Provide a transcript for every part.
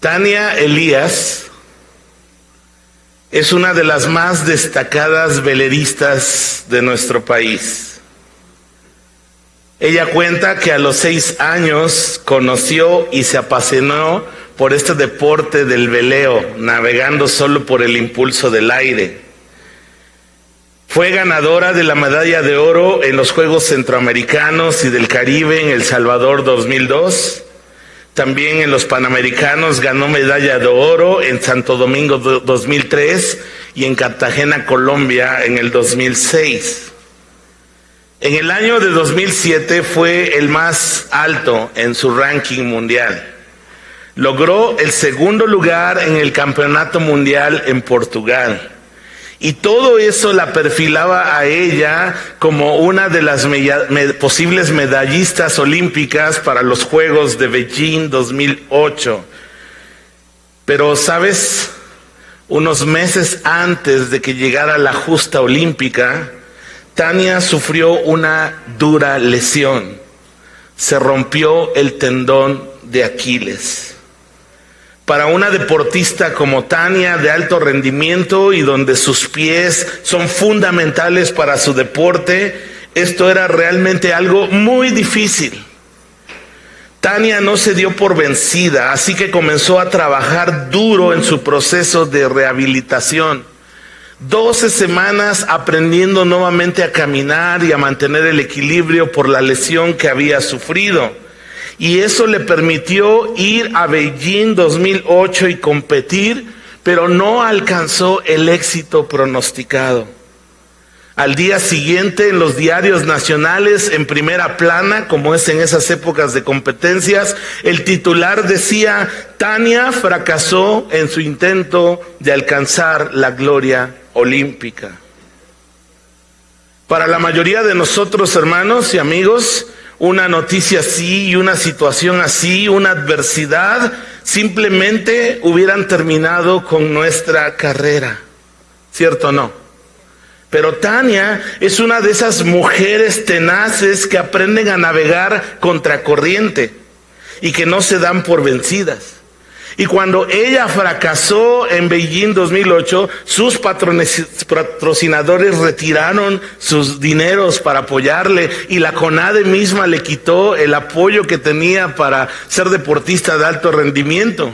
Tania Elías es una de las más destacadas veleristas de nuestro país. Ella cuenta que a los 6 años conoció y se apasionó por este deporte del veleo, navegando solo por el impulso del aire. Fue ganadora de la medalla de oro en los Juegos Centroamericanos y del Caribe en El Salvador 2002. También en los Panamericanos ganó medalla de oro en Santo Domingo 2003 y en Cartagena, Colombia, en el 2006. En el año de 2007 fue el más alto en su ranking mundial. Logró el 2º lugar en el Campeonato Mundial en Portugal. Y todo eso la perfilaba a ella como una de las posibles medallistas olímpicas para los Juegos de Beijing 2008. Pero, ¿sabes? Unos meses antes de que llegara la justa olímpica, Tania sufrió una dura lesión. Se rompió el tendón de Aquiles. Para una deportista como Tania, de alto rendimiento y donde sus pies son fundamentales para su deporte, esto era realmente algo muy difícil. Tania no se dio por vencida, así que comenzó a trabajar duro en su proceso de rehabilitación. 12 semanas aprendiendo nuevamente a caminar y a mantener el equilibrio por la lesión que había sufrido. Y eso le permitió ir a Beijing 2008 y competir, pero no alcanzó el éxito pronosticado. Al día siguiente, en los diarios nacionales, en primera plana, como es en esas épocas de competencias, el titular decía: Tania fracasó en su intento de alcanzar la gloria olímpica. Para la mayoría de nosotros, hermanos y amigos, una noticia así y una situación así, una adversidad, simplemente hubieran terminado con nuestra carrera. ¿Cierto o no? Pero Tania es una de esas mujeres tenaces que aprenden a navegar contracorriente y que no se dan por vencidas. Y cuando ella fracasó en Beijing 2008, sus patrocinadores retiraron sus dineros para apoyarle y la CONADE misma le quitó el apoyo que tenía para ser deportista de alto rendimiento.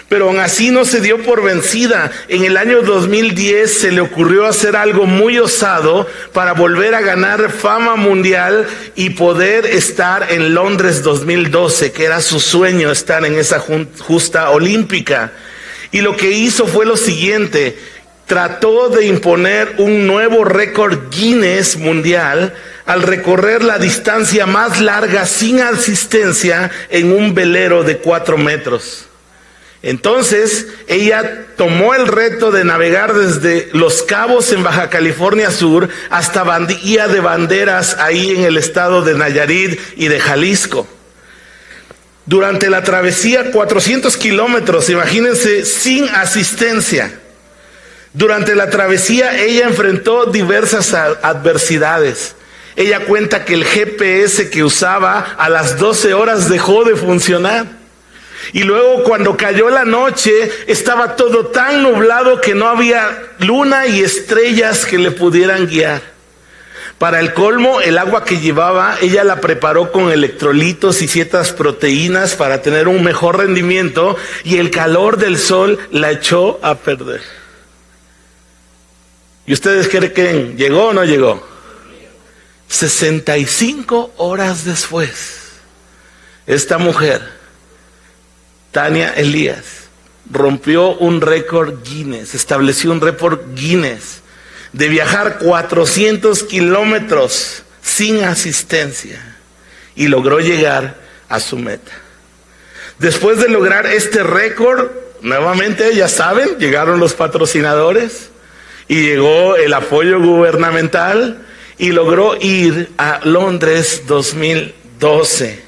Pero aún así no se dio por vencida. En el año 2010 se le ocurrió hacer algo muy osado para volver a ganar fama mundial y poder estar en Londres 2012, que era su sueño, estar en esa justa olímpica. Y lo que hizo fue lo siguiente: trató de imponer un nuevo récord Guinness mundial al recorrer la distancia más larga sin asistencia en un velero de 4 metros. Entonces, ella tomó el reto de navegar desde Los Cabos en Baja California Sur hasta Bahía de Banderas, ahí en el estado de Nayarit y de Jalisco. Durante la travesía, 400 kilómetros, imagínense, sin asistencia. Durante la travesía, ella enfrentó diversas adversidades. Ella cuenta que el GPS que usaba a las 12 horas dejó de funcionar. Y luego, cuando cayó la noche, estaba todo tan nublado que no había luna y estrellas que le pudieran guiar. Para el colmo, el agua que llevaba, ella la preparó con electrolitos y ciertas proteínas para tener un mejor rendimiento, y el calor del sol la echó a perder. ¿Y ustedes creen? ¿Llegó o no llegó? 65 horas después, esta mujer, Tania Elías, rompió un récord Guinness, estableció un récord Guinness de viajar 400 kilómetros sin asistencia y logró llegar a su meta. Después de lograr este récord, nuevamente, ya saben, llegaron los patrocinadores y llegó el apoyo gubernamental y logró ir a Londres 2012,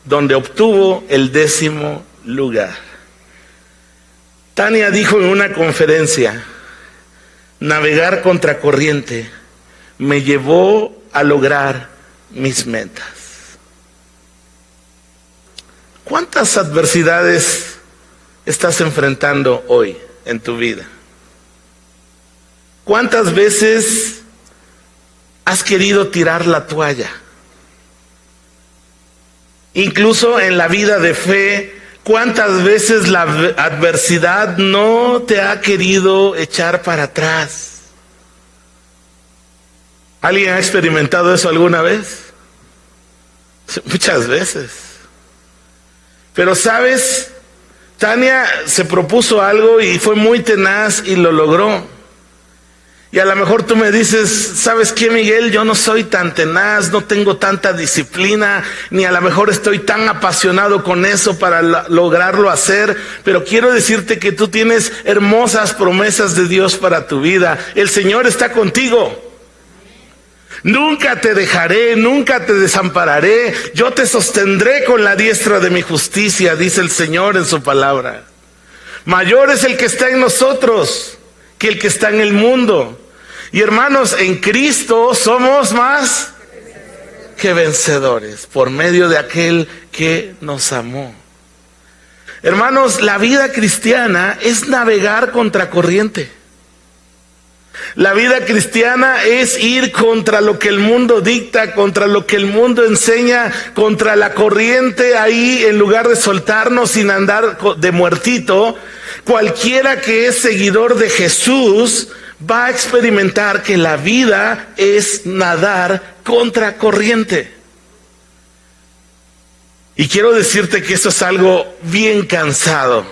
donde obtuvo el 10º lugar. Tania dijo en una conferencia: navegar contracorriente me llevó a lograr mis metas. ¿Cuántas adversidades estás enfrentando hoy en tu vida? ¿Cuántas veces has querido tirar la toalla? Incluso en la vida de fe, ¿cuántas veces la adversidad no te ha querido echar para atrás? ¿Alguien ha experimentado eso alguna vez? Muchas veces. Pero ¿sabes? Tania se propuso algo y fue muy tenaz y lo logró. Y a lo mejor tú me dices, ¿sabes qué, Miguel? Yo no soy tan tenaz, no tengo tanta disciplina, ni a lo mejor estoy tan apasionado con eso para lograrlo hacer, pero quiero decirte que tú tienes hermosas promesas de Dios para tu vida. El Señor está contigo. Nunca te dejaré, nunca te desampararé, yo te sostendré con la diestra de mi justicia, dice el Señor en su palabra. Mayor es el que está en nosotros que el que está en el mundo. Y hermanos, en Cristo somos más que vencedores por medio de aquel que nos amó. Hermanos, la vida cristiana es navegar contracorriente. La vida cristiana es ir contra lo que el mundo dicta, contra lo que el mundo enseña, contra la corriente ahí, en lugar de soltarnos sin andar de muertito. Cualquiera que es seguidor de Jesús va a experimentar que la vida es nadar contra corriente. Y quiero decirte que eso es algo bien cansado,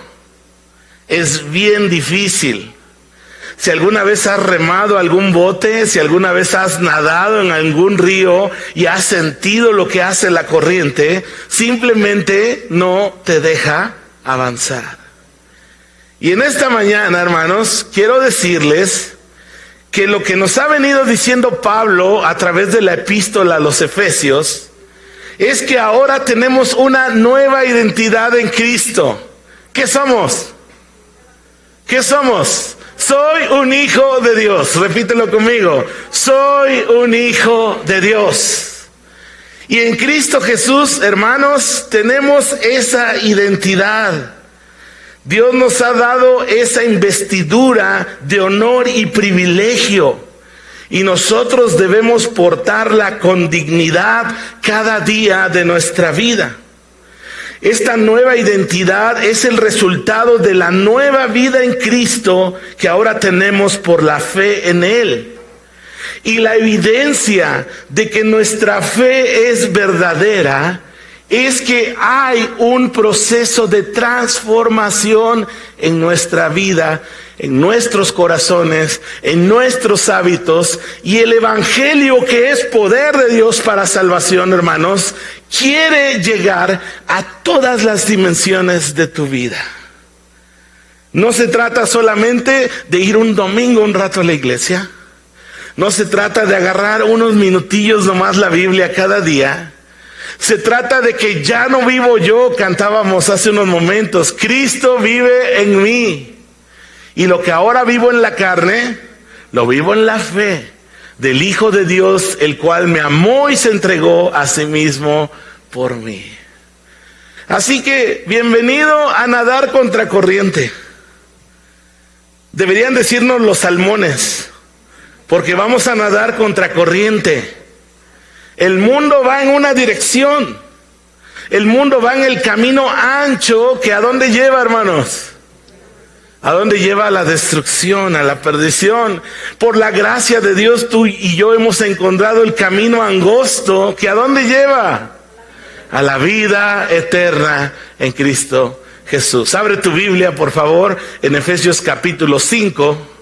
es bien difícil. Si alguna vez has remado algún bote, si alguna vez has nadado en algún río y has sentido lo que hace la corriente, simplemente no te deja avanzar. Y en esta mañana, hermanos, quiero decirles que lo que nos ha venido diciendo Pablo a través de la epístola a los Efesios es que ahora tenemos una nueva identidad en Cristo. ¿Qué somos? ¿Qué somos? Soy un hijo de Dios. Repítelo conmigo. Soy un hijo de Dios. Y en Cristo Jesús, hermanos, tenemos esa identidad. Dios nos ha dado esa investidura de honor y privilegio. Y nosotros debemos portarla con dignidad cada día de nuestra vida. Esta nueva identidad es el resultado de la nueva vida en Cristo que ahora tenemos por la fe en Él. Y la evidencia de que nuestra fe es verdadera es que hay un proceso de transformación en nuestra vida, en nuestros corazones, en nuestros hábitos, y el evangelio, que es poder de Dios para salvación, hermanos, quiere llegar a todas las dimensiones de tu vida. No se trata solamente de ir un domingo un rato a la iglesia. No se trata de agarrar unos minutillos nomás la Biblia cada día. Se trata de que ya no vivo yo, cantábamos hace unos momentos, Cristo vive en mí. Y lo que ahora vivo en la carne, lo vivo en la fe del Hijo de Dios, el cual me amó y se entregó a sí mismo por mí. Así que, bienvenido a nadar contra corriente. Deberían decirnos los salmones, porque vamos a nadar contra corriente. El mundo va en una dirección. El mundo va en el camino ancho, que ¿a dónde lleva, hermanos? ¿A dónde lleva? A la destrucción, a la perdición. Por la gracia de Dios, tú y yo hemos encontrado el camino angosto, que ¿a dónde lleva? A la vida eterna en Cristo Jesús. Abre tu Biblia, por favor, en Efesios capítulo 5.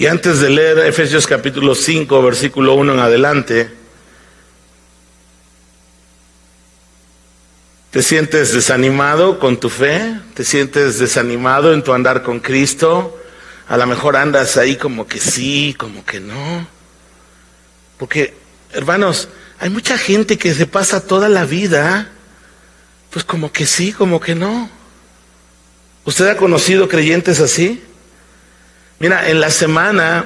Y antes de leer Efesios capítulo 5, versículo 1 en adelante, ¿te sientes desanimado con tu fe? ¿Te sientes desanimado en tu andar con Cristo? A lo mejor andas ahí como que sí, como que no. Porque, hermanos, hay mucha gente que se pasa toda la vida Pues como que sí, como que no. ¿Usted ha conocido creyentes así? Mira, en la semana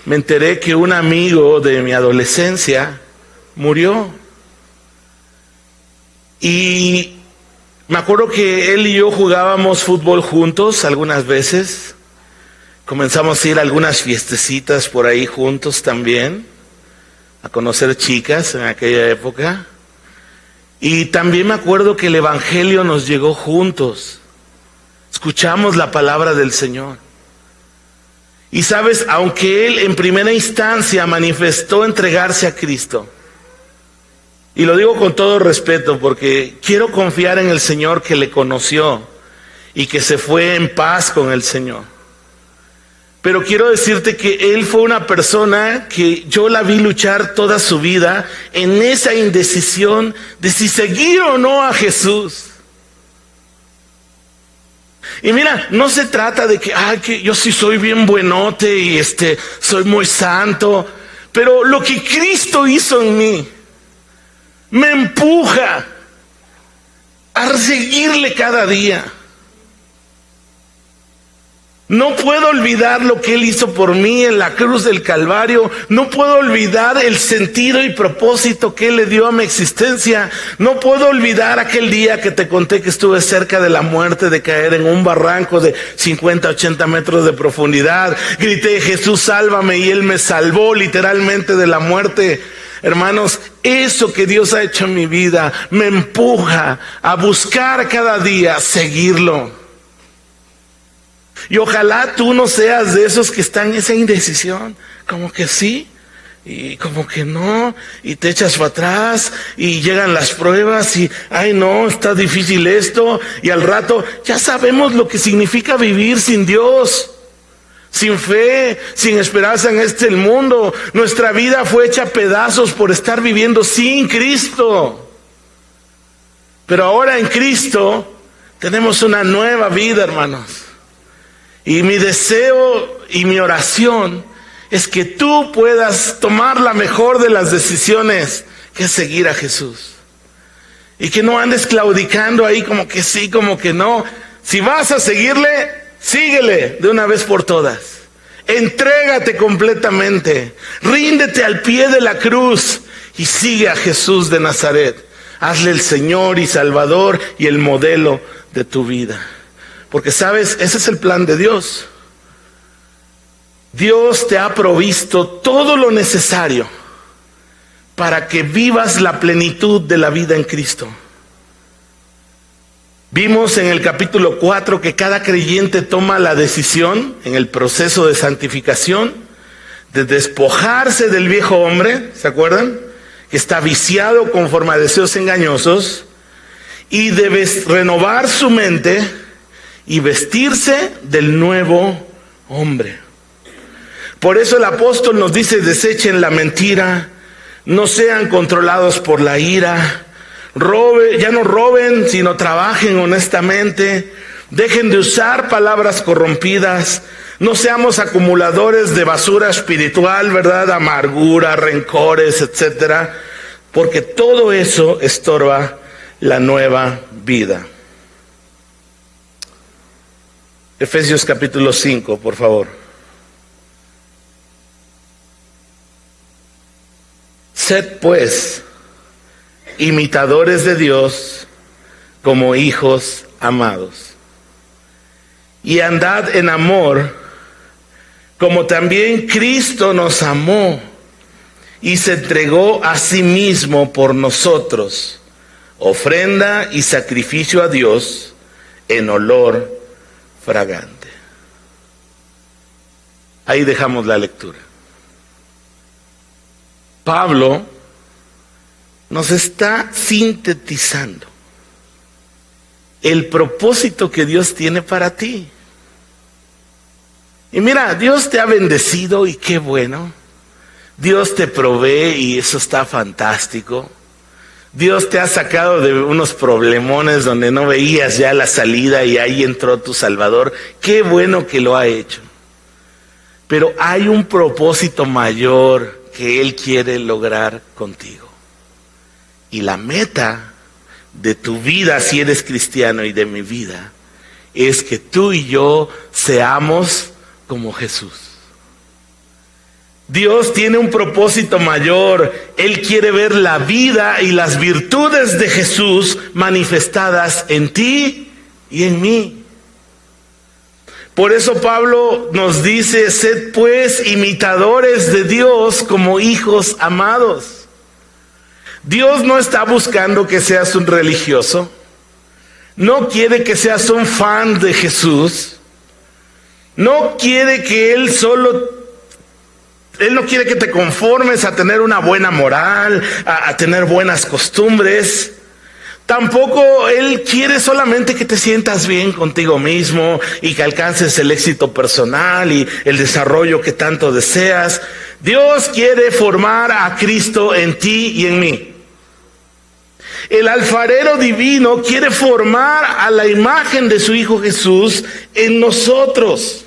me enteré que un amigo de mi adolescencia murió. Y me acuerdo que él y yo jugábamos fútbol juntos algunas veces. Comenzamos a ir a algunas fiestecitas por ahí juntos también, a conocer chicas en aquella época. Y también me acuerdo que el Evangelio nos llegó juntos. Escuchamos la palabra del Señor. Y sabes, aunque él en primera instancia manifestó entregarse a Cristo, y lo digo con todo respeto porque quiero confiar en el Señor que le conoció y que se fue en paz con el Señor. Pero quiero decirte que él fue una persona que yo la vi luchar toda su vida en esa indecisión de si seguir o no a Jesús. Y mira, no se trata de que yo sí soy bien buenote y soy muy santo, pero lo que Cristo hizo en mí me empuja a seguirle cada día. No puedo olvidar lo que Él hizo por mí en la cruz del Calvario. No puedo olvidar el sentido y propósito que Él le dio a mi existencia. No puedo olvidar aquel día que te conté que estuve cerca de la muerte, de caer en un barranco de 50, 80 metros de profundidad. Grité, Jesús, sálvame, y Él me salvó literalmente de la muerte. Hermanos, eso que Dios ha hecho en mi vida me empuja a buscar cada día seguirlo. Y ojalá tú no seas de esos que están en esa indecisión, como que sí y como que no, y te echas para atrás y llegan las pruebas y ay no, está difícil esto, y al rato ya sabemos lo que significa vivir sin Dios, sin fe, sin esperanza en este mundo. Nuestra vida fue hecha a pedazos por estar viviendo sin Cristo. Pero ahora en Cristo tenemos una nueva vida, hermanos. Y mi deseo y mi oración es que tú puedas tomar la mejor de las decisiones, que es seguir a Jesús. Y que no andes claudicando ahí como que sí, como que no. Si vas a seguirle, síguele de una vez por todas. Entrégate completamente. Ríndete al pie de la cruz y sigue a Jesús de Nazaret. Hazle el Señor y Salvador y el modelo de tu vida. Porque sabes, ese es el plan de Dios. Dios te ha provisto todo lo necesario para que vivas la plenitud de la vida en Cristo. Vimos en el capítulo 4 que cada creyente toma la decisión en el proceso de santificación de despojarse del viejo hombre, ¿se acuerdan? Que está viciado conforme a deseos engañosos, y debe renovar su mente y vestirse del nuevo hombre. Por eso el apóstol nos dice, desechen la mentira, no sean controlados por la ira, ya no roben, sino trabajen honestamente, dejen de usar palabras corrompidas, no seamos acumuladores de basura espiritual, ¿verdad? Amargura, rencores, etcétera, porque todo eso estorba la nueva vida. Efesios capítulo 5, por favor. Sed pues imitadores de Dios como hijos amados, y andad en amor, como también Cristo nos amó y se entregó a sí mismo por nosotros, ofrenda y sacrificio a Dios en olor fragante. Ahí dejamos la lectura. Pablo nos está sintetizando el propósito que Dios tiene para ti. Y mira, Dios te ha bendecido y qué bueno. Dios te provee y eso está fantástico. Dios te ha sacado de unos problemones donde no veías ya la salida y ahí entró tu Salvador. Qué bueno que lo ha hecho. Pero hay un propósito mayor que Él quiere lograr contigo. Y la meta de tu vida si eres cristiano y de mi vida es que tú y yo seamos como Jesús. Dios tiene un propósito mayor. Él quiere ver la vida y las virtudes de Jesús manifestadas en ti y en mí. Por eso Pablo nos dice: sed pues imitadores de Dios como hijos amados. Dios no está buscando que seas un religioso. No quiere que seas un fan de Jesús. No quiere que Él no quiere que te conformes a tener una buena moral, a tener buenas costumbres. Tampoco Él quiere solamente que te sientas bien contigo mismo y que alcances el éxito personal y el desarrollo que tanto deseas. Dios quiere formar a Cristo en ti y en mí. El alfarero divino quiere formar a la imagen de su Hijo Jesús en nosotros.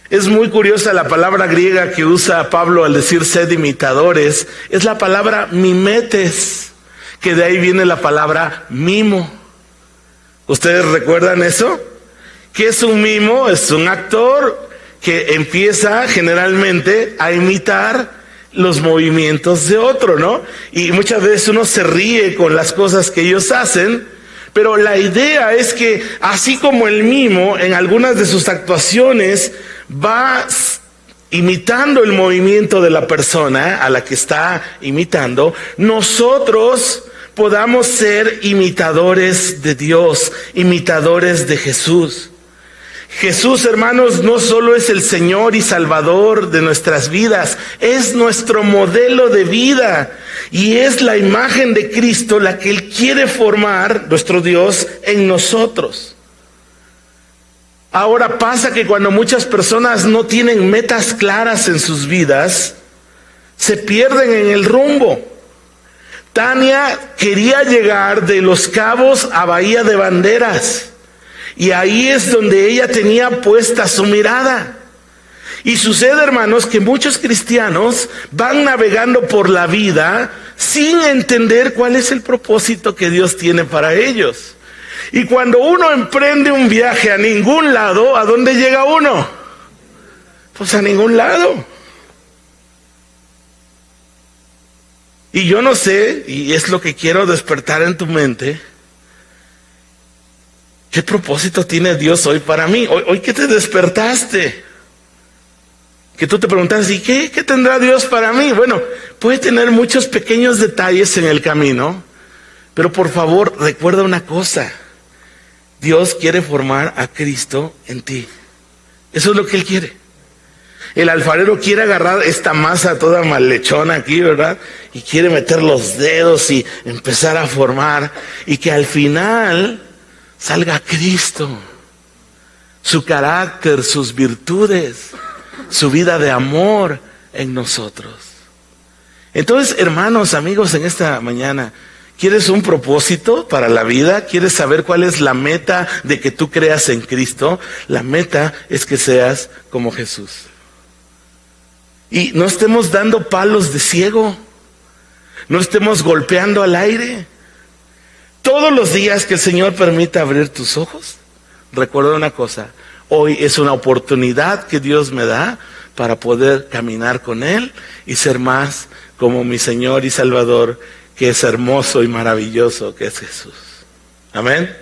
Es muy curiosa la palabra griega que usa Pablo al decir sed imitadores. Es la palabra mimetes, que de ahí viene la palabra mimo. ¿Ustedes recuerdan eso? ¿Qué es un mimo? Es un actor que empieza generalmente a imitar los movimientos de otro, ¿no? Y muchas veces uno se ríe con las cosas que ellos hacen, pero la idea es que así como el mimo en algunas de sus actuaciones va imitando el movimiento de la persona a la que está imitando, nosotros podamos ser imitadores de Dios, imitadores de Jesús. Jesús, hermanos, no solo es el Señor y Salvador de nuestras vidas, es nuestro modelo de vida y es la imagen de Cristo la que Él quiere formar, nuestro Dios, en nosotros. Ahora pasa que cuando muchas personas no tienen metas claras en sus vidas, se pierden en el rumbo. Tania quería llegar de Los Cabos a Bahía de Banderas. Y ahí es donde ella tenía puesta su mirada. Y sucede, hermanos, que muchos cristianos van navegando por la vida sin entender cuál es el propósito que Dios tiene para ellos. Y cuando uno emprende un viaje a ningún lado, ¿a dónde llega uno? Pues a ningún lado. Y yo no sé, y es lo que quiero despertar en tu mente, ¿qué propósito tiene Dios hoy para mí? Hoy que te despertaste, que tú te preguntas, ¿y qué tendrá Dios para mí? Bueno, puede tener muchos pequeños detalles en el camino, pero por favor recuerda una cosa: Dios quiere formar a Cristo en ti. Eso es lo que Él quiere. El alfarero quiere agarrar esta masa toda malhechona aquí, ¿verdad? Y quiere meter los dedos y empezar a formar, y que al final salga Cristo, su carácter, sus virtudes, su vida de amor en nosotros. Entonces, hermanos, amigos, en esta mañana, ¿quieres un propósito para la vida? ¿Quieres saber cuál es la meta de que tú creas en Cristo? La meta es que seas como Jesús. Y no estemos dando palos de ciego, no estemos golpeando al aire. Todos los días que el Señor permita abrir tus ojos, recuerda una cosa: hoy es una oportunidad que Dios me da para poder caminar con Él y ser más como mi Señor y Salvador, que es hermoso y maravilloso, que es Jesús. Amén.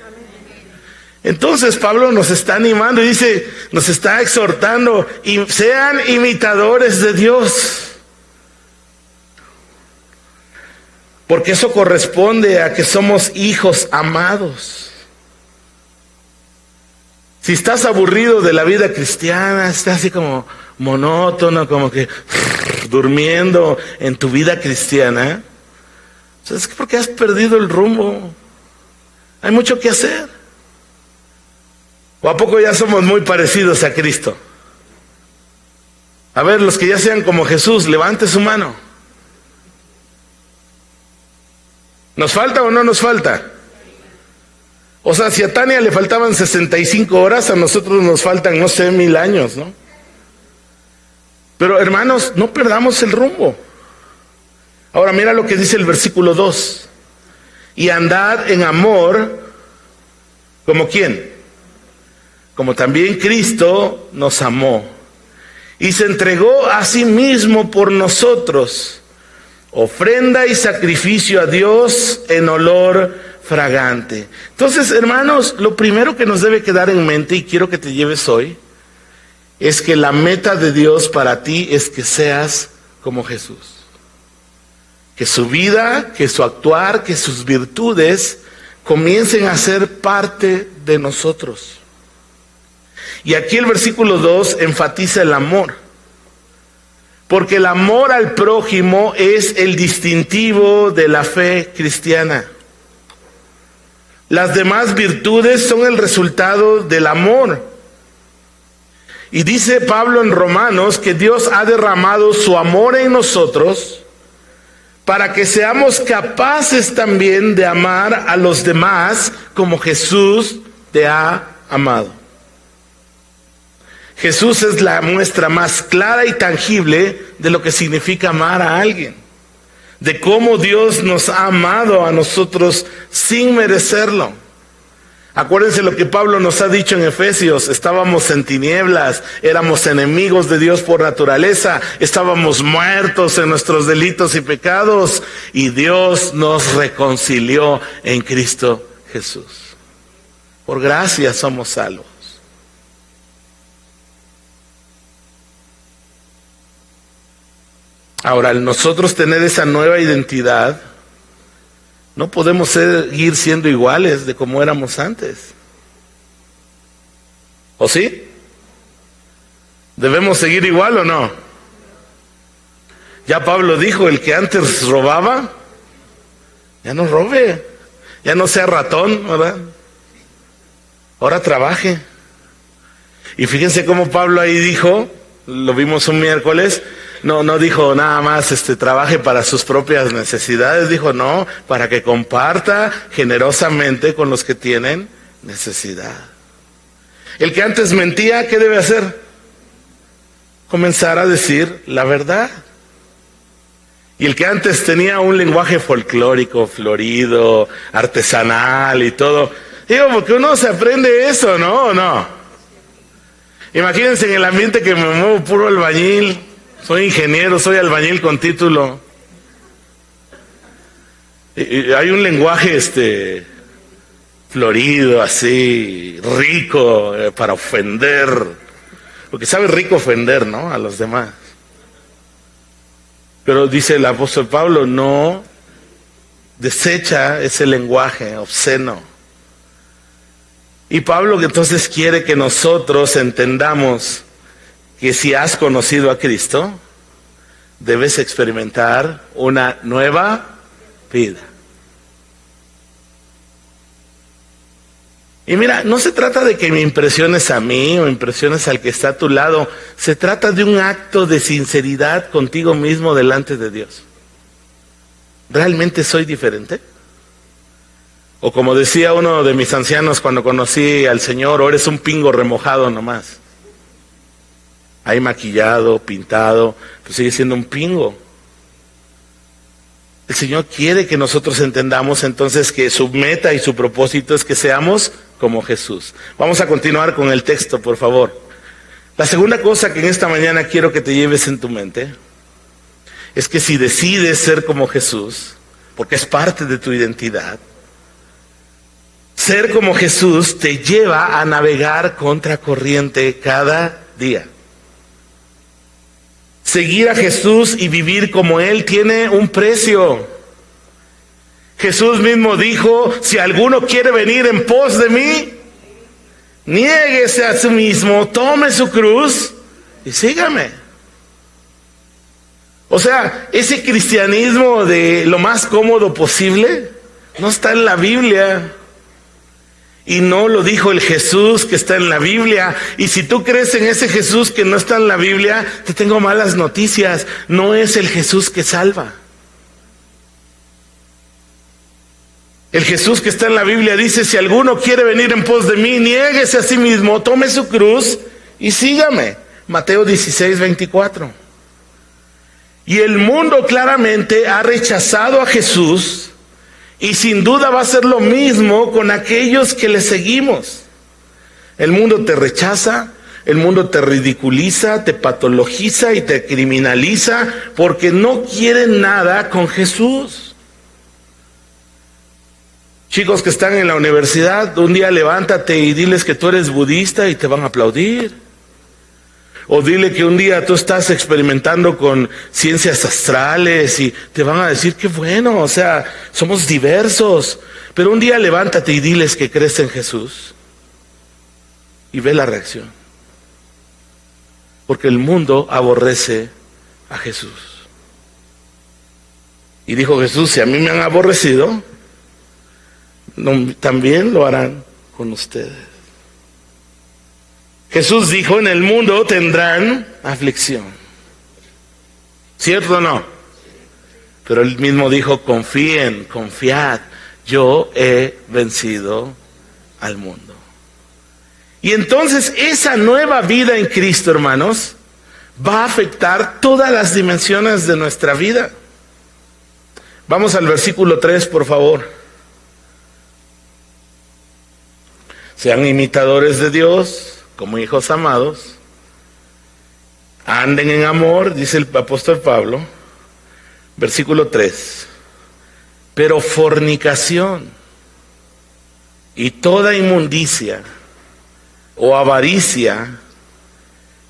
Entonces Pablo nos está animando y dice, nos está exhortando: y sean imitadores de Dios. Porque eso corresponde a que somos hijos amados. Si estás aburrido de la vida cristiana, estás así como monótono, como que durmiendo en tu vida cristiana, es porque has perdido el rumbo. Hay mucho que hacer. ¿O a poco ya somos muy parecidos a Cristo? A ver, los que ya sean como Jesús, levante su mano. ¿Nos falta o no nos falta? O sea, si a Tania le faltaban 65 horas, a nosotros nos faltan, no sé, 1000 años, ¿no? Pero hermanos, no perdamos el rumbo. Ahora mira lo que dice el versículo 2. y andad en amor, ¿como quién? Como también Cristo nos amó y se entregó a sí mismo por nosotros, ofrenda y sacrificio a Dios en olor fragante. Entonces, hermanos, lo primero que nos debe quedar en mente, y quiero que te lleves hoy, es que la meta de Dios para ti es que seas como Jesús. Que su vida, que su actuar, que sus virtudes comiencen a ser parte de nosotros. Y aquí el versículo 2 enfatiza el amor. Porque el amor al prójimo es el distintivo de la fe cristiana. Las demás virtudes son el resultado del amor. Y dice Pablo en Romanos que Dios ha derramado su amor en nosotros para que seamos capaces también de amar a los demás como Jesús te ha amado. Jesús es la muestra más clara y tangible de lo que significa amar a alguien, de cómo Dios nos ha amado a nosotros sin merecerlo. Acuérdense lo que Pablo nos ha dicho en Efesios: estábamos en tinieblas, éramos enemigos de Dios por naturaleza, estábamos muertos en nuestros delitos y pecados, y Dios nos reconcilió en Cristo Jesús. Por gracia somos salvos. Ahora, al nosotros tener esa nueva identidad, no podemos seguir siendo iguales de como éramos antes. ¿O sí? ¿Debemos seguir igual o no? Ya Pablo dijo, el que antes robaba, ya no robe, ya no sea ratón, ¿verdad? Ahora trabaje. Y fíjense cómo Pablo ahí dijo, lo vimos un miércoles, no dijo nada más trabaje para sus propias necesidades, dijo no, para que comparta generosamente con los que tienen necesidad. El que antes mentía, ¿qué debe hacer? Comenzar a decir la verdad. Y el que antes tenía un lenguaje folclórico, florido, artesanal y todo, digo, porque uno se aprende eso, ¿no? ¿O no? Imagínense en el ambiente que me muevo, puro albañil. Soy ingeniero, soy albañil con título. Y hay un lenguaje florido, así, rico, para ofender. Porque sabe rico ofender, ¿no? A los demás. Pero dice el apóstol Pablo, no, desecha ese lenguaje obsceno. Y Pablo entonces quiere que nosotros entendamos que si has conocido a Cristo, debes experimentar una nueva vida. Y mira, no se trata de que me impresiones a mí o impresiones al que está a tu lado, se trata de un acto de sinceridad contigo mismo delante de Dios. ¿Realmente soy diferente? O como decía uno de mis ancianos cuando conocí al Señor, o eres un pingo remojado nomás. Ahí maquillado, pintado, pues sigue siendo un pingo. El Señor quiere que nosotros entendamos entonces que su meta y su propósito es que seamos como Jesús. Vamos a continuar con el texto, por favor. La segunda cosa que en esta mañana quiero que te lleves en tu mente es que si decides ser como Jesús, porque es parte de tu identidad, ser como Jesús te lleva a navegar contracorriente cada día. Seguir a Jesús y vivir como Él tiene un precio. Jesús mismo dijo, si alguno quiere venir en pos de mí, niéguese a sí mismo, tome su cruz y sígame. O sea, ese cristianismo de lo más cómodo posible no está en la Biblia. Y no lo dijo el Jesús que está en la Biblia. Y si tú crees en ese Jesús que no está en la Biblia, te tengo malas noticias. No es el Jesús que salva. El Jesús que está en la Biblia dice, si alguno quiere venir en pos de mí, niéguese a sí mismo, tome su cruz y sígame. Mateo 16:24. Y el mundo claramente ha rechazado a Jesús Y sin duda va a ser lo mismo con aquellos que le seguimos. El mundo te rechaza, el mundo te ridiculiza, te patologiza y te criminaliza porque no quieren nada con Jesús. Chicos que están en la universidad, un día levántate y diles que tú eres budista y te van a aplaudir. O dile que un día tú estás experimentando con ciencias astrales y te van a decir qué bueno, o sea, somos diversos. Pero un día levántate y diles que crees en Jesús y ve la reacción. Porque el mundo aborrece a Jesús. Y dijo Jesús, si a mí me han aborrecido, también lo harán con ustedes. Jesús dijo, en el mundo tendrán aflicción. ¿Cierto o no? Pero él mismo dijo, confíen, confiad, yo he vencido al mundo. Y entonces esa nueva vida en Cristo, hermanos, va a afectar todas las dimensiones de nuestra vida. Vamos al versículo 3, por favor. Sean imitadores de Dios, como hijos amados, anden en amor, dice el apóstol Pablo, versículo 3, pero fornicación y toda inmundicia o avaricia,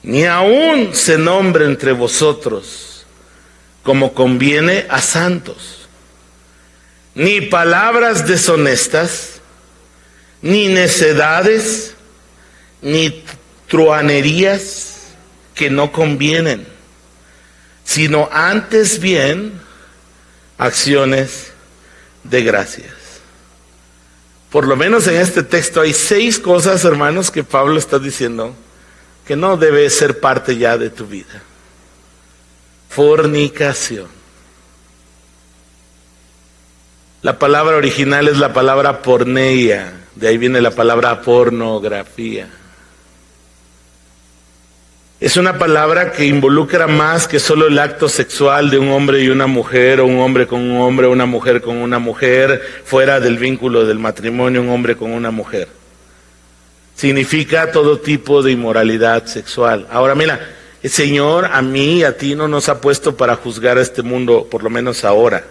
ni aún se nombre entre vosotros como conviene a santos, ni palabras deshonestas, ni necedades, ni truhanerías que no convienen, sino antes bien acciones de gracias. Por lo menos en este texto hay 6 cosas, hermanos, que Pablo está diciendo que no debe ser parte ya de tu vida. Fornicación. La palabra original es la palabra porneia, de ahí viene la palabra pornografía. Es una palabra que involucra más que solo el acto sexual de un hombre y una mujer, o un hombre con un hombre, una mujer con una mujer, fuera del vínculo del matrimonio, un hombre con una mujer. Significa todo tipo de inmoralidad sexual. Ahora mira, el Señor a mí y a ti no nos ha puesto para juzgar a este mundo, por lo menos ahora.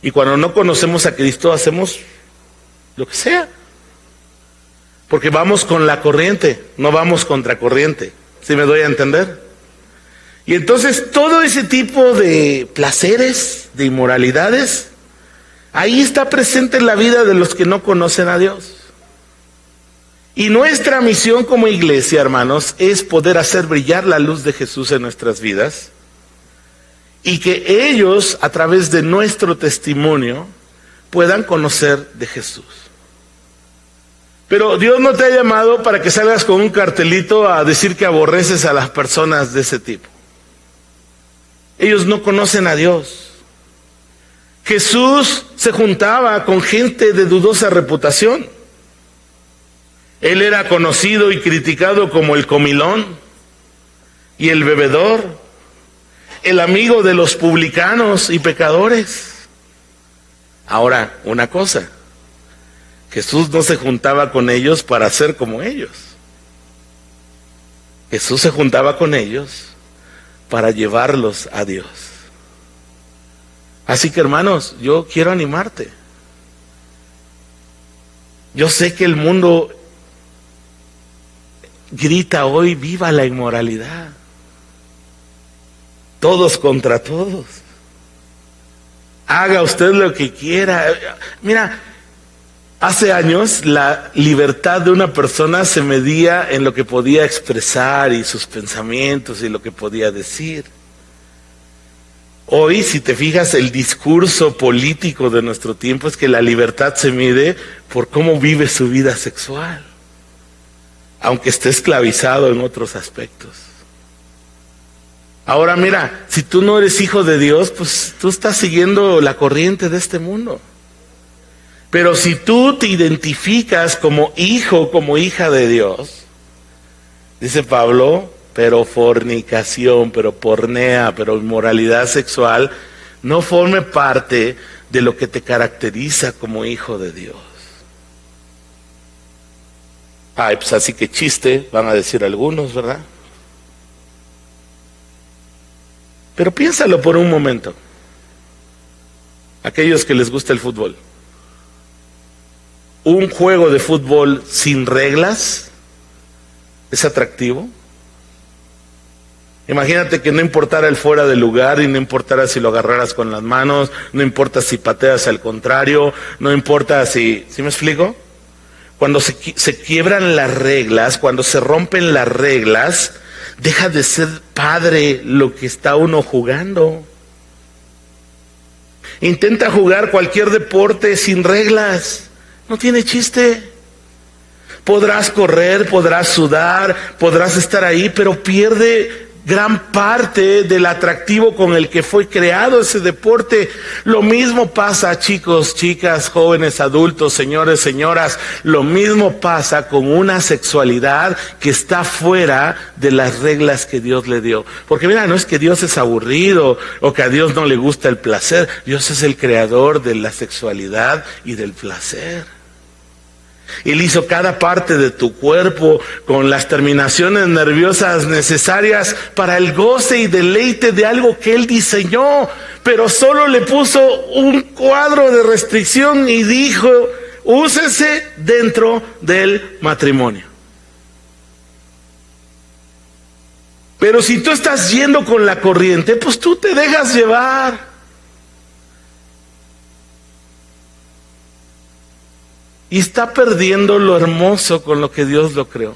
Y cuando no conocemos a Cristo hacemos lo que sea. Porque vamos con la corriente, no vamos contra corriente. ¿Sí me doy a entender? Y entonces todo ese tipo de placeres, de inmoralidades, ahí está presente en la vida de los que no conocen a Dios. Y nuestra misión como iglesia, hermanos, es poder hacer brillar la luz de Jesús en nuestras vidas y que ellos, a través de nuestro testimonio, puedan conocer de Jesús. Pero Dios no te ha llamado para que salgas con un cartelito a decir que aborreces a las personas de ese tipo. Ellos no conocen a Dios. Jesús se juntaba con gente de dudosa reputación. Él era conocido y criticado como el comilón y el bebedor, el amigo de los publicanos y pecadores. Ahora, una cosa. Jesús no se juntaba con ellos para ser como ellos. Jesús se juntaba con ellos para llevarlos a Dios. Así que, hermanos, yo quiero animarte. Yo sé que el mundo grita hoy, viva la inmoralidad. Todos contra todos. Haga usted lo que quiera. Mira, hace años la libertad de una persona se medía en lo que podía expresar y sus pensamientos y lo que podía decir. Hoy, si te fijas, el discurso político de nuestro tiempo es que la libertad se mide por cómo vive su vida sexual, aunque esté esclavizado en otros aspectos. Ahora mira, si tú no eres hijo de Dios, pues tú estás siguiendo la corriente de este mundo. Pero si tú te identificas como hijo, como hija de Dios, dice Pablo, pero fornicación, pero pornea, pero inmoralidad sexual, no forme parte de lo que te caracteriza como hijo de Dios. Ay, pues así que chiste, van a decir algunos, ¿verdad? Pero piénsalo por un momento. Aquellos que les gusta el fútbol. ¿Un juego de fútbol sin reglas es atractivo? Imagínate que no importara el fuera de lugar y no importara si lo agarraras con las manos, no importa si pateas al contrario, no importa si... ¿Sí me explico? Cuando se quiebran las reglas, cuando se rompen las reglas, deja de ser padre lo que está uno jugando. Intenta jugar cualquier deporte sin reglas, no tiene chiste. Podrás correr, podrás sudar, podrás estar ahí, pero pierde gran parte del atractivo con el que fue creado ese deporte. Lo mismo pasa, chicos, chicas, jóvenes, adultos, señores, señoras, lo mismo pasa con una sexualidad que está fuera de las reglas que Dios le dio. Porque mira, no es que Dios es aburrido o que a Dios no le gusta el placer. Dios es el creador de la sexualidad y del placer. Él hizo cada parte de tu cuerpo con las terminaciones nerviosas necesarias para el goce y deleite de algo que Él diseñó, pero solo le puso un cuadro de restricción y dijo, úsese dentro del matrimonio. Pero si tú estás yendo con la corriente, pues tú te dejas llevar. Y está perdiendo lo hermoso con lo que Dios lo creó.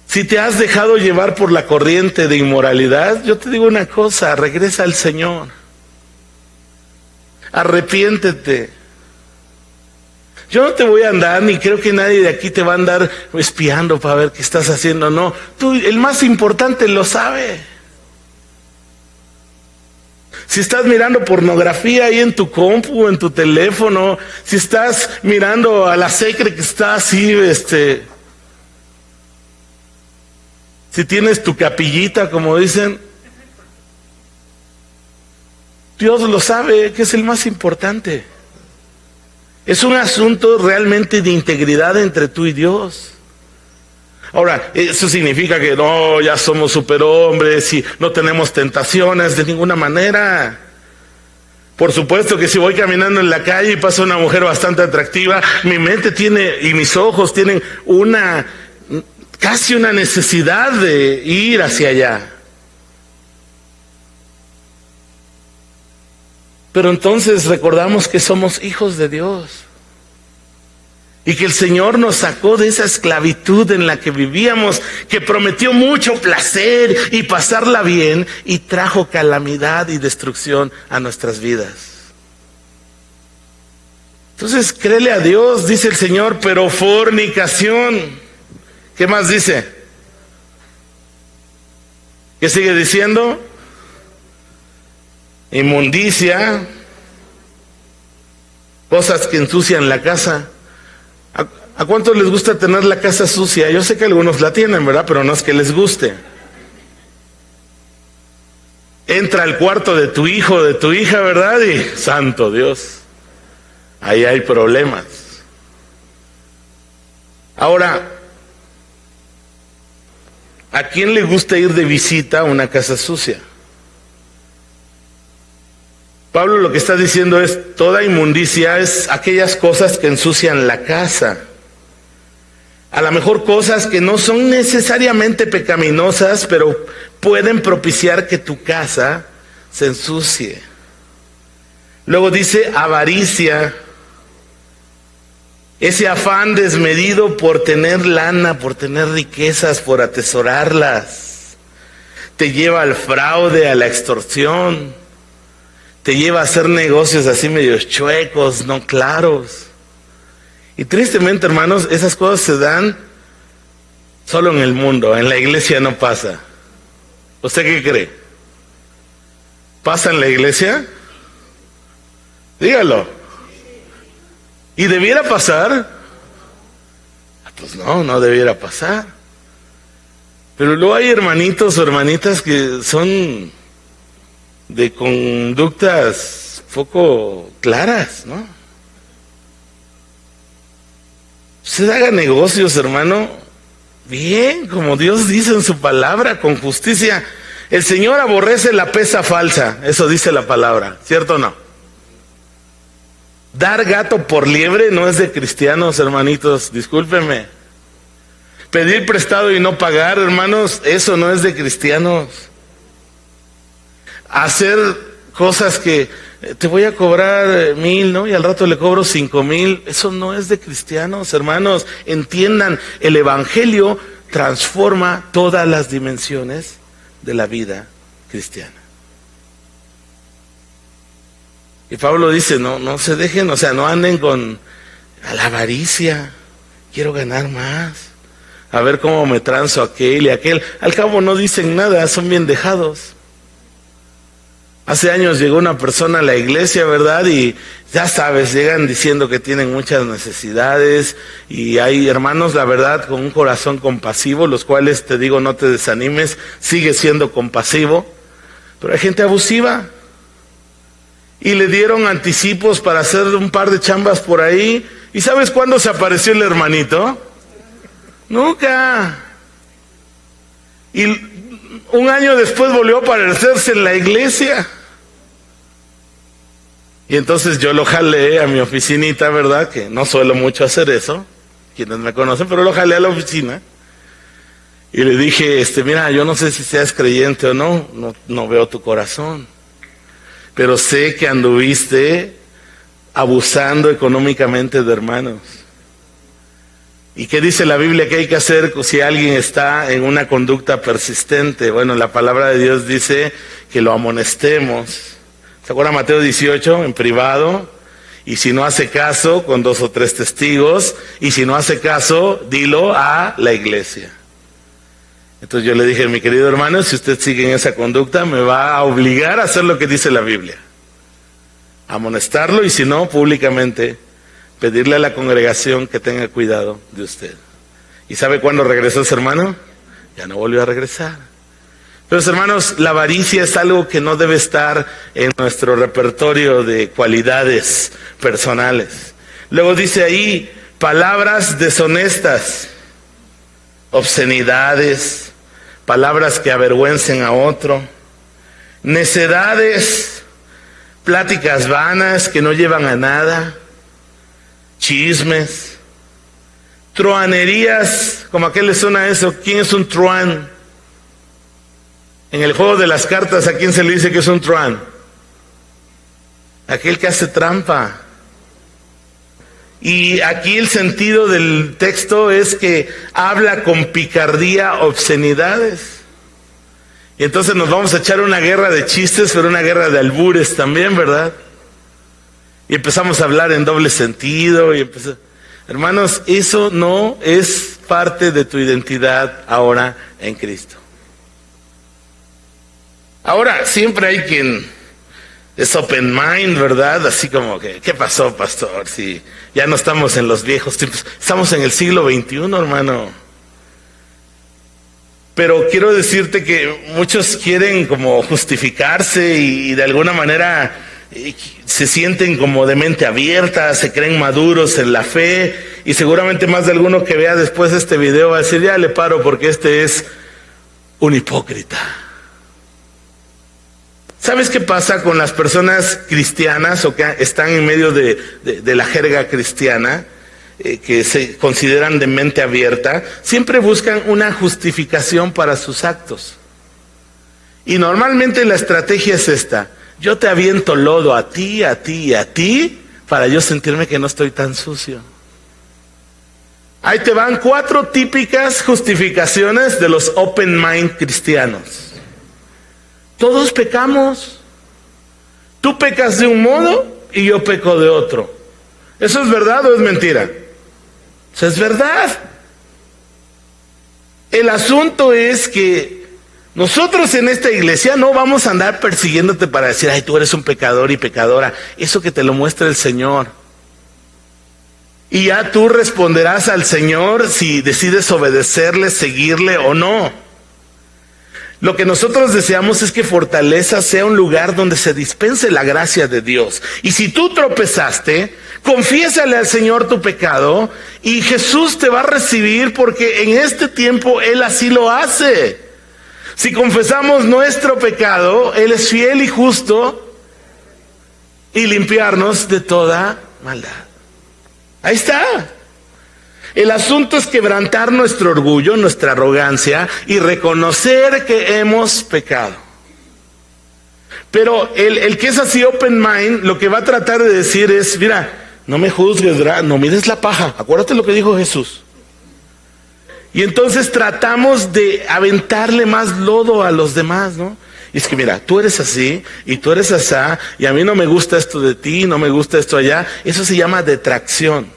Si te has dejado llevar por la corriente de inmoralidad, yo te digo una cosa, regresa al Señor. Arrepiéntete. Yo no te voy a andar, ni creo que nadie de aquí te va a andar espiando para ver qué estás haciendo, no. Tú, el más importante, lo sabe. Si estás mirando pornografía ahí en tu compu, en tu teléfono, si estás mirando a la secre que está así, si tienes tu capillita, como dicen, Dios lo sabe, que es el más importante. Es un asunto realmente de integridad entre tú y Dios. Ahora, eso significa que no, ya somos superhombres y no tenemos tentaciones de ninguna manera. Por supuesto que si voy caminando en la calle y pasa una mujer bastante atractiva, mi mente tiene y mis ojos tienen casi una necesidad de ir hacia allá. Pero entonces recordamos que somos hijos de Dios. Y que el Señor nos sacó de esa esclavitud en la que vivíamos, que prometió mucho placer y pasarla bien, y trajo calamidad y destrucción a nuestras vidas. Entonces, créele a Dios, dice el Señor, pero fornicación. ¿Qué más dice? ¿Qué sigue diciendo? Inmundicia, cosas que ensucian la casa. ¿A cuántos les gusta tener la casa sucia? Yo sé que algunos la tienen, ¿verdad? Pero no es que les guste. Entra al cuarto de tu hijo o de tu hija, ¿verdad? Y santo Dios, ahí hay problemas. Ahora, ¿a quién le gusta ir de visita a una casa sucia? Pablo lo que está diciendo es, toda inmundicia es aquellas cosas que ensucian la casa. A lo mejor cosas que no son necesariamente pecaminosas, pero pueden propiciar que tu casa se ensucie. Luego dice avaricia, ese afán desmedido por tener lana, por tener riquezas, por atesorarlas. Te lleva al fraude, a la extorsión. Te lleva a hacer negocios así medio chuecos, no claros. Y tristemente, hermanos, esas cosas se dan solo en el mundo, en la iglesia no pasa. ¿Usted qué cree? ¿Pasa en la iglesia? Dígalo. ¿Y debiera pasar? Pues no debiera pasar. Pero luego hay hermanitos o hermanitas que son de conductas poco claras, ¿no? Usted haga negocios, hermano, bien, como Dios dice en su palabra, con justicia. El Señor aborrece la pesa falsa, eso dice la palabra, ¿cierto o no? Dar gato por liebre no es de cristianos, hermanitos, discúlpenme. Pedir prestado y no pagar, hermanos, eso no es de cristianos. Hacer cosas que te voy a cobrar 1,000, ¿no? Y al rato le cobro 5,000, eso no es de cristianos, hermanos. Entiendan, el Evangelio transforma todas las dimensiones de la vida cristiana. Y Pablo dice, no se dejen, o sea, no anden con la avaricia, quiero ganar más, a ver cómo me transo aquel y aquel. Al cabo no dicen nada, son bien dejados. Hace años llegó una persona a la iglesia, ¿verdad? Y ya sabes, llegan diciendo que tienen muchas necesidades y hay hermanos, la verdad, con un corazón compasivo, los cuales te digo, no te desanimes, sigue siendo compasivo, pero hay gente abusiva. Y le dieron anticipos para hacer un par de chambas por ahí. ¿Y sabes cuándo se apareció el hermanito? Nunca. Y un año después volvió a aparecerse en la iglesia. Y entonces yo lo jalé a mi oficinita, ¿verdad? Que no suelo mucho hacer eso, quienes me conocen, pero lo jalé a la oficina. Y le dije, mira, yo no sé si seas creyente o no veo tu corazón. Pero sé que anduviste abusando económicamente de hermanos. ¿Y qué dice la Biblia que hay que hacer si alguien está en una conducta persistente? Bueno, la palabra de Dios dice que lo amonestemos. ¿Se acuerdan Mateo 18? En privado. Y si no hace caso, con 2 o 3 testigos. Y si no hace caso, dilo a la iglesia. Entonces yo le dije, mi querido hermano, si usted sigue en esa conducta, me va a obligar a hacer lo que dice la Biblia. Amonestarlo y si no, públicamente, pedirle a la congregación que tenga cuidado de usted. ¿Y sabe cuándo regresó ese hermano? Ya no volvió a regresar. Pero hermanos, la avaricia es algo que no debe estar en nuestro repertorio de cualidades personales. Luego dice ahí, palabras deshonestas, obscenidades, palabras que avergüencen a otro, necedades, pláticas vanas que no llevan a nada, chismes, truanerías, como a qué le suena eso. ¿Quién es un truán? En el juego de las cartas, ¿a quién se le dice que es un truán? Aquel que hace trampa. Y aquí el sentido del texto es que habla con picardía, obscenidades. Y entonces nos vamos a echar una guerra de chistes, pero una guerra de albures también, ¿verdad? Y empezamos a hablar en doble sentido. Hermanos, eso no es parte de tu identidad ahora en Cristo. Ahora, siempre hay quien es open mind, ¿verdad? Así como que, ¿qué pasó, pastor? Si ya no estamos en los viejos tiempos, estamos en el siglo XXI, hermano. Pero quiero decirte que muchos quieren como justificarse y de alguna manera se sienten como de mente abierta, se creen maduros en la fe y seguramente más de alguno que vea después este video va a decir, ya le paro porque este es un hipócrita. ¿Sabes qué pasa con las personas cristianas o que están en medio de la jerga cristiana, que se consideran de mente abierta? Siempre buscan una justificación para sus actos. Y normalmente la estrategia es esta: yo te aviento lodo a ti, a ti y a ti, para yo sentirme que no estoy tan sucio. Ahí te van 4 típicas justificaciones de los open mind cristianos. Todos pecamos. Tú pecas de un modo y yo peco de otro. ¿Eso es verdad o es mentira? Eso es verdad. El asunto es que nosotros en esta iglesia no vamos a andar persiguiéndote para decir, ay, tú eres un pecador y pecadora. Eso que te lo muestra el Señor. Y ya tú responderás al Señor si decides obedecerle, seguirle o no. Lo que nosotros deseamos es que Fortaleza sea un lugar donde se dispense la gracia de Dios. Y si tú tropezaste, confiésale al Señor tu pecado y Jesús te va a recibir, porque en este tiempo Él así lo hace. Si confesamos nuestro pecado, Él es fiel y justo y limpiarnos de toda maldad. Ahí está. El asunto es quebrantar nuestro orgullo, nuestra arrogancia y reconocer que hemos pecado. Pero el que es así open mind, lo que va a tratar de decir es, mira, no me juzgues, ¿verdad? No mires la paja. Acuérdate lo que dijo Jesús. Y entonces tratamos de aventarle más lodo a los demás, ¿no? Y es que mira, tú eres así y tú eres asá y a mí no me gusta esto de ti, no me gusta esto allá. Eso se llama detracción.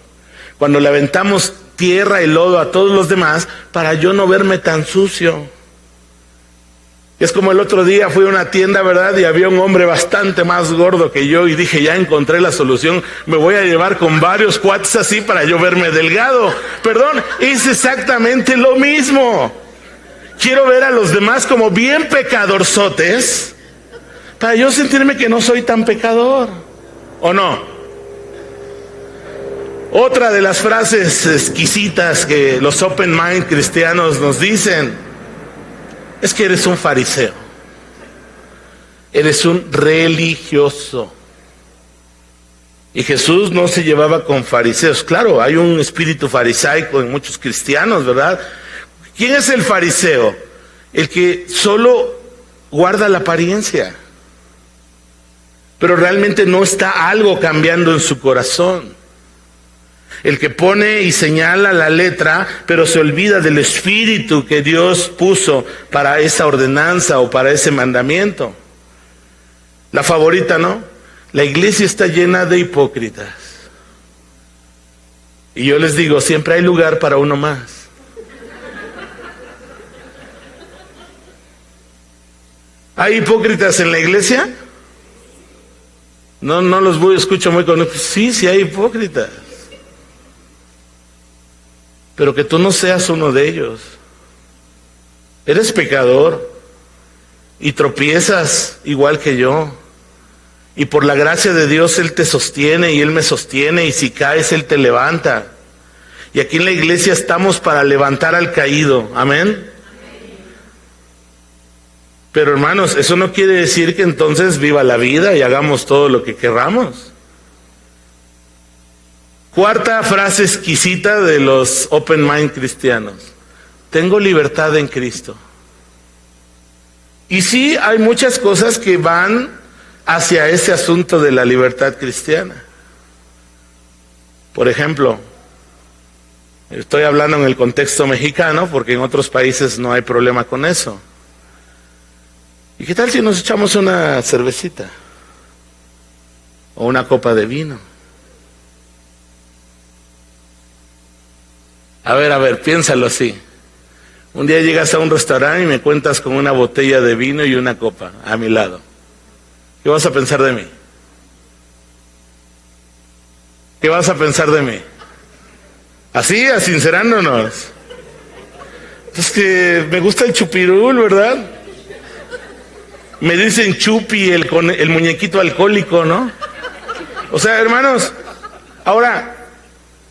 Cuando le aventamos tierra y lodo a todos los demás para yo no verme tan sucio. Es como el otro día fui a una tienda, ¿verdad? Y había un hombre bastante más gordo que yo y dije, ya encontré la solución, me voy a llevar con varios cuates así para yo verme delgado. Perdón, es exactamente lo mismo. Quiero ver a los demás como bien pecadorzotes para yo sentirme que no soy tan pecador. ¿O no? Otra de las frases exquisitas que los open mind cristianos nos dicen es que eres un fariseo, eres un religioso. Y Jesús no se llevaba con fariseos. Claro, hay un espíritu farisaico en muchos cristianos, ¿verdad? ¿Quién es el fariseo? El que solo guarda la apariencia, pero realmente no está algo cambiando en su corazón. El que pone y señala la letra, pero se olvida del espíritu que Dios puso para esa ordenanza o para ese mandamiento. La favorita, ¿no? La iglesia está llena de hipócritas. Y yo les digo, siempre hay lugar para uno más. ¿Hay hipócritas en la iglesia? No los escucho muy con... Sí hay hipócritas. Pero que tú no seas uno de ellos. Eres pecador y tropiezas igual que yo. Y por la gracia de Dios Él te sostiene y Él me sostiene, y si caes Él te levanta. Y aquí en la iglesia estamos para levantar al caído. Amén. Pero hermanos, eso no quiere decir que entonces viva la vida y hagamos todo lo que querramos. Cuarta frase exquisita de los open mind cristianos: tengo libertad en Cristo. Y sí, hay muchas cosas que van hacia ese asunto de la libertad cristiana. Por ejemplo, estoy hablando en el contexto mexicano porque en otros países no hay problema con eso. ¿Y qué tal si nos echamos una cervecita? O una copa de vino. A ver, piénsalo así. Un día llegas a un restaurante y me cuentas con una botella de vino y una copa a mi lado. ¿Qué vas a pensar de mí? ¿Qué vas a pensar de mí? Así, asincerándonos. Es que me gusta el chupirul, ¿verdad? Me dicen chupi, el muñequito alcohólico, ¿no? O sea, hermanos, ahora...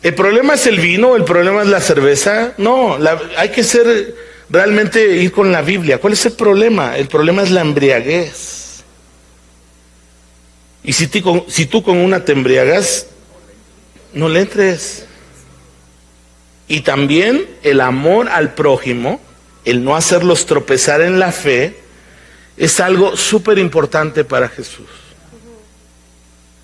¿el problema es el vino? ¿El problema es la cerveza? No, hay que realmente ir con la Biblia. ¿Cuál es el problema? El problema es la embriaguez. Y si tú con una te embriagas, no le entres. Y también el amor al prójimo, el no hacerlos tropezar en la fe, es algo súper importante para Jesús.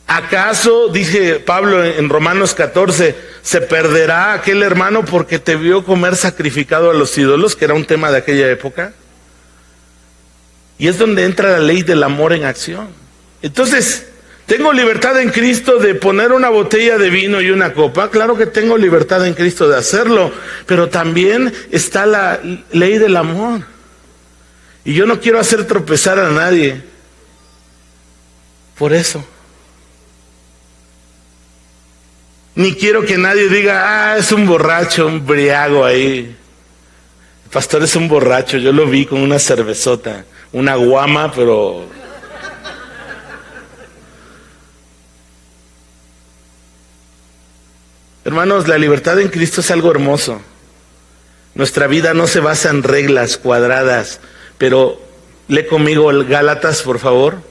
¿Acaso, dice Pablo en Romanos 14, se perderá aquel hermano porque te vio comer sacrificado a los ídolos, que era un tema de aquella época? Y es donde entra la ley del amor en acción. Entonces, ¿tengo libertad en Cristo de poner una botella de vino y una copa? Claro que tengo libertad en Cristo de hacerlo, pero también está la ley del amor. Y yo no quiero hacer tropezar a nadie. Por eso. Ni quiero que nadie diga, es un borracho, un briago ahí. Pastor es un borracho, yo lo vi con una cervezota, una guama, pero... Hermanos, la libertad en Cristo es algo hermoso. Nuestra vida no se basa en reglas cuadradas, pero lee conmigo el Gálatas, por favor.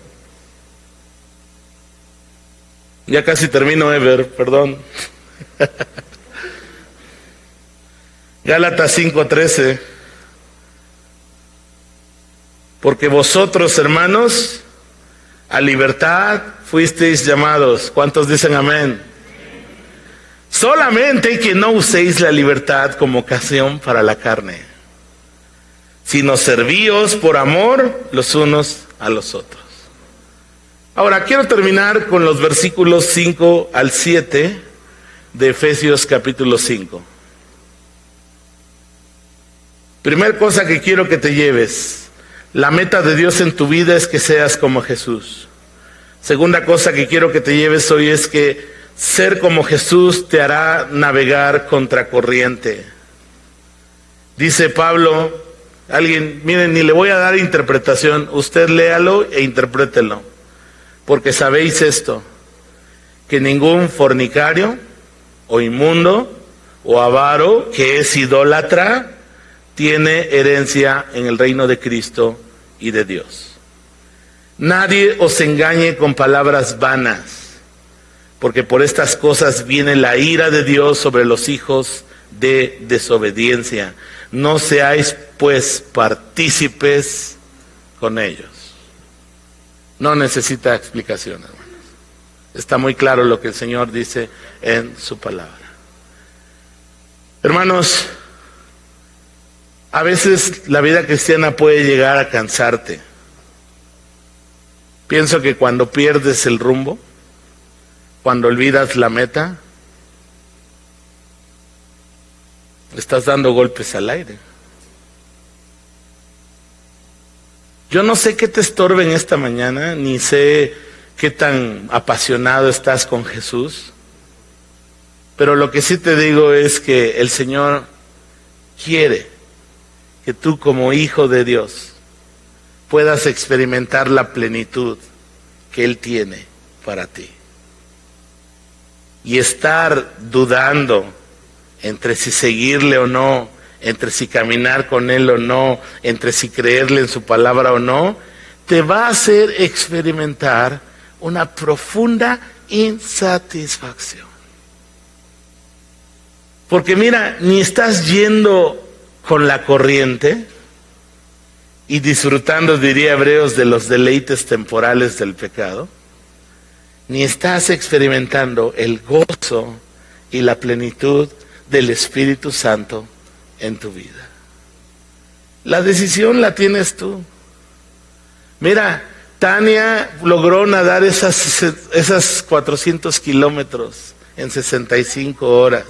Ya casi termino, Ever, perdón. Gálatas 5:13. Porque vosotros, hermanos, a libertad fuisteis llamados. ¿Cuántos dicen amén? Solamente que no uséis la libertad como ocasión para la carne, sino servíos por amor los unos a los otros. Ahora, quiero terminar con los versículos 5 al 7 de Efesios capítulo 5. Primera cosa que quiero que te lleves: la meta de Dios en tu vida es que seas como Jesús. Segunda cosa que quiero que te lleves hoy es que ser como Jesús te hará navegar contracorriente. Dice Pablo, miren, ni le voy a dar interpretación, usted léalo e interprételo. Porque sabéis esto, que ningún fornicario, o inmundo, o avaro, que es idólatra, tiene herencia en el reino de Cristo y de Dios. Nadie os engañe con palabras vanas, porque por estas cosas viene la ira de Dios sobre los hijos de desobediencia. No seáis pues partícipes con ellos. No necesita explicación, hermanos. Está muy claro lo que el Señor dice en su palabra. Hermanos, a veces la vida cristiana puede llegar a cansarte. Pienso que cuando pierdes el rumbo, cuando olvidas la meta, estás dando golpes al aire. Yo no sé qué te estorbe en esta mañana, ni sé qué tan apasionado estás con Jesús, pero lo que sí te digo es que el Señor quiere que tú, como hijo de Dios, puedas experimentar la plenitud que Él tiene para ti. Y estar dudando entre si seguirle o no, entre si caminar con Él o no, entre si creerle en su palabra o no, te va a hacer experimentar una profunda insatisfacción. Porque mira, ni estás yendo con la corriente y disfrutando, diría Hebreos, de los deleites temporales del pecado, ni estás experimentando el gozo y la plenitud del Espíritu Santo en tu vida. La decisión la tienes tú. Mira, Tania logró nadar esas 400 kilómetros en 65 horas.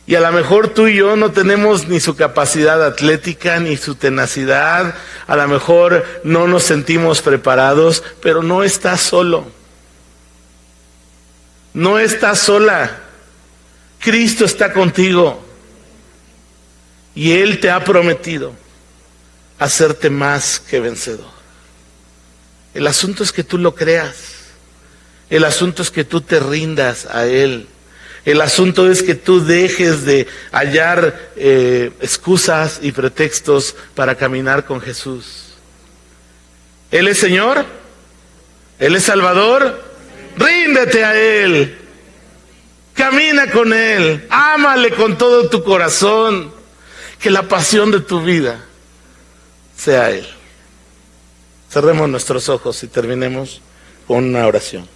Y a lo mejor tú y yo no tenemos ni su capacidad atlética, ni su tenacidad. A lo mejor no nos sentimos preparados, pero no estás solo. No estás sola. Cristo está contigo. Y Él te ha prometido hacerte más que vencedor. El asunto es que tú lo creas. El asunto es que tú te rindas a Él. El asunto es que tú dejes de hallar excusas y pretextos para caminar con Jesús. Él es Señor. Él es Salvador. Ríndete a Él. Camina con Él. Ámale con todo tu corazón. Que la pasión de tu vida sea Él. Cerremos nuestros ojos y terminemos con una oración.